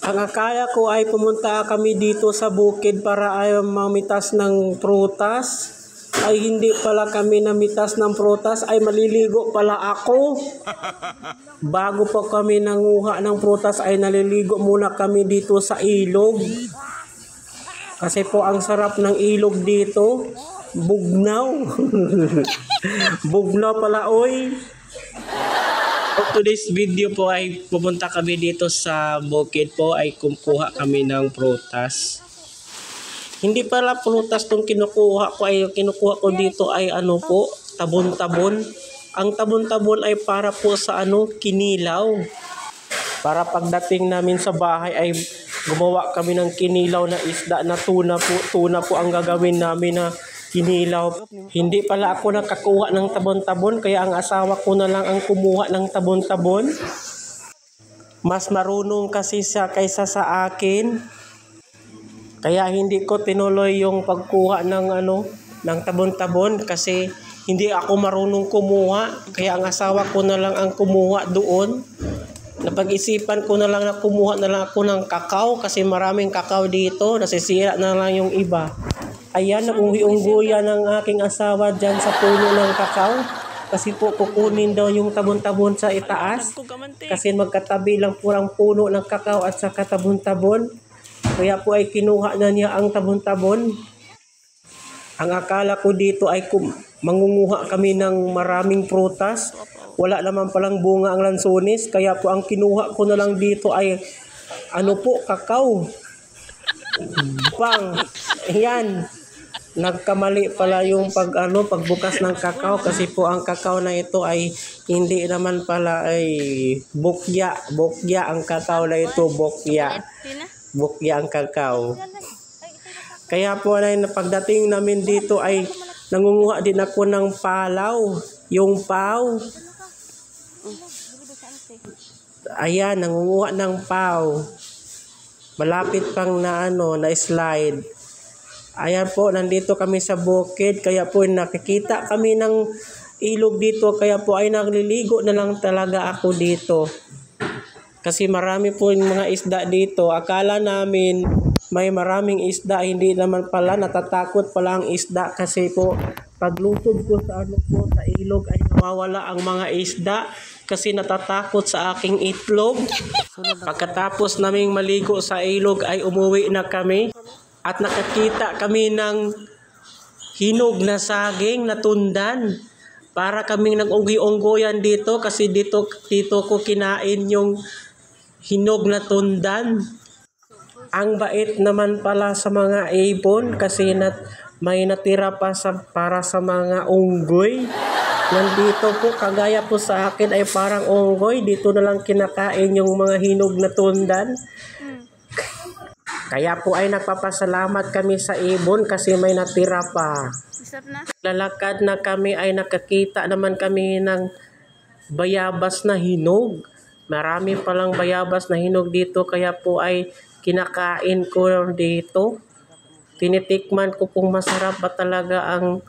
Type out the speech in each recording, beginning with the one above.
Ang akala ko ay pumunta kami dito sa bukid para ay mamitas ng prutas. Ay hindi pala kami namitas ng prutas, ay maliligo pala ako. Bago pa kami nanguha ng prutas ay naliligo muna kami dito sa ilog. Kasi po ang sarap ng ilog dito. Bugnaw. Bugnaw pala oy. For today's video po ay pupunta kami dito sa bukid po ay kumukuha kami ng prutas. Hindi pala prutas tong kinukuha ko, ay kinukuha ko dito ay ano po, tabon-tabon. Ang tabon-tabon ay para po sa kinilaw. Para pagdating namin sa bahay ay gumawa kami ng kinilaw na isda na tuna po. Tuna po ang gagawin namin na kinilaw. Hindi pala ako nakakuha ng tabon-tabon, kaya ang asawa ko na lang ang kumuha ng tabon-tabon. Mas marunong kasi siya kaysa sa akin. Kaya hindi ko tinuloy yung pagkuha ng ng tabon-tabon kasi hindi ako marunong kumuha. Kaya ang asawa ko na lang ang kumuha doon. Napag-isipan ko na lang na kumuha na lang ako ng kakao kasi maraming kakao dito. Nasisira na lang yung iba. Ayan, nauwi-ungguya ng aking asawa dyan sa puno ng kakao. Kasi po kukunin daw yung tabon-tabon sa itaas. Kasi magkatabi lang po ang puno ng kakao at saka tabon-tabon. Kaya po ay kinuha na niya ang tabon-tabon. Ang akala ko dito ay mangunguha kami ng maraming prutas. Wala naman palang bunga ang lansones. Kaya po ang kinuha ko na lang dito ay kakao. Bang! Ayan. Nagkamali pala yung pagbukas ng kakao kasi po ang kakao na ito ay hindi naman pala ay bukya. Bukya ang kakao na ito, bukya. Bukya ang kakao. Kaya po ay pagdating namin dito ay nangunguha din ako ng palaw. Yung paw. Ayan, nangunguha ng paw. Malapit pang na slide. Ayan po, nandito kami sa bukid. Kaya po nakikita kami ng ilog dito. Kaya po ay nagliligo na lang talaga ako dito. Kasi marami po yung mga isda dito. Akala namin may maraming isda. Hindi naman pala. Natatakot pala ang isda. Kasi po paglutob ko sa sa ilog ay nawawala ang mga isda. Kasi natatakot sa aking itlog. Pagkatapos naming maligo sa ilog ay umuwi na kami. At nakakita kami ng hinog na saging na tundan. Para kaming nag-unggoy-unggoyan dito kasi dito ko kinain yung hinog na tundan. Ang bait naman pala sa mga ibon kasi may natira pa para sa mga unggoy. Nandito po, kagaya po sa akin ay parang unggoy. Dito na lang kinakain yung mga hinog na tundan. Kaya po ay nagpapasalamat kami sa ibon kasi may natira pa. Lalakad na kami ay nakakita naman kami ng bayabas na hinog. Marami palang bayabas na hinog dito kaya po ay kinakain ko dito. Tinitikman ko kung masarap ba talaga ang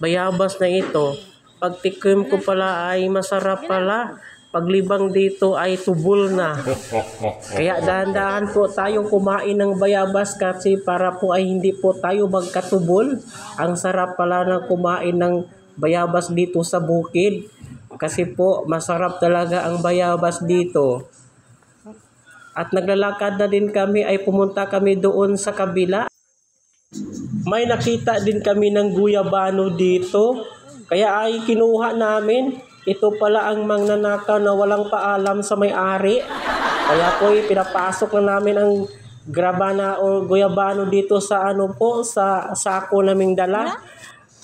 bayabas na ito. Pagtikim ko pala ay masarap pala. Paglibang dito ay tubol na. Kaya dahan-dahan po tayong kumain ng bayabas kasi para po ay hindi po tayo magkatubol. Ang sarap pala ng kumain ng bayabas dito sa bukid. Kasi po masarap talaga ang bayabas dito. At naglalakad na din kami ay pumunta kami doon sa kabila. May nakita din kami ng guyabano dito. Kaya ay kinuha namin. Ito pala ang mangnanakaw na walang paalam sa may-ari. Kaya po pinapasok na namin ang grabana o guyabano dito sa sa sako naming dala.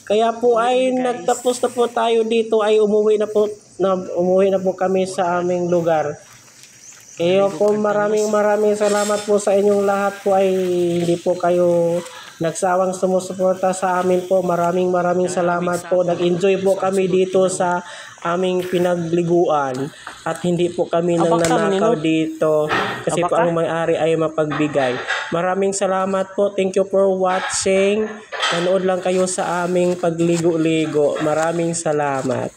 Kaya po ay nagtapos na po tayo dito ay umuwi na po kami sa aming lugar. Kaya po maraming salamat po sa inyong lahat po ay hindi po kayo nagsawang sumusuporta sa amin po. Maraming salamat po. Nag-enjoy po kami dito sa aming pinagliguan at hindi po kami nananakaw dito kasi po ang may-ari ay mapagbigay. Maraming salamat po. Thank you for watching. Nanood lang kayo sa aming pagligo-ligo. Maraming salamat.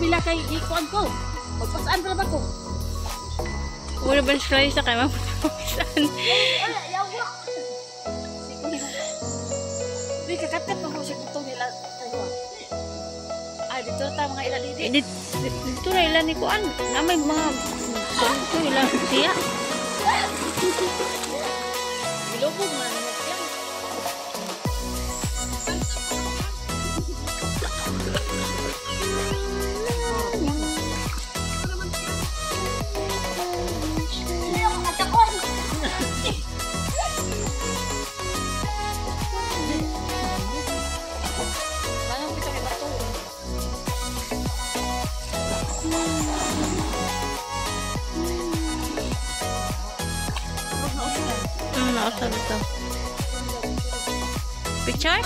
pila kay ikuan ko. Magpasaan pala ba ko? Wala ba siya sa kay mapapawisan? Wala, yawa. Hindi, kakatat pa ko siya itong nila. Ay, dito na tayo mga ilan dito. Dito na ilan ni Kuan. Na may mga... Dito ilan siya. Bilubog man. Yan. Naasal ito. Picture?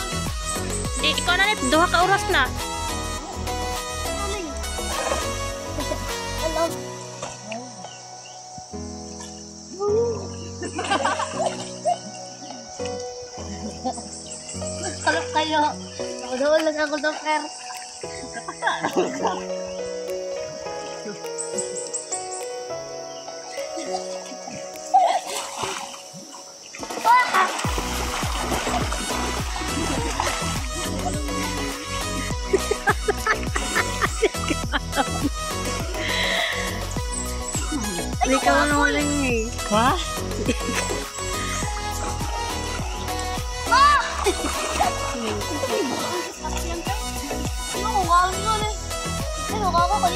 Di, ikaw na nito. Duha ka oras na. Kalap kayo. Ako doon lang ako, Docker. Hindi ka manuling eh. Ha? Ano ko, kawin mo na. Ano, kakaw ko,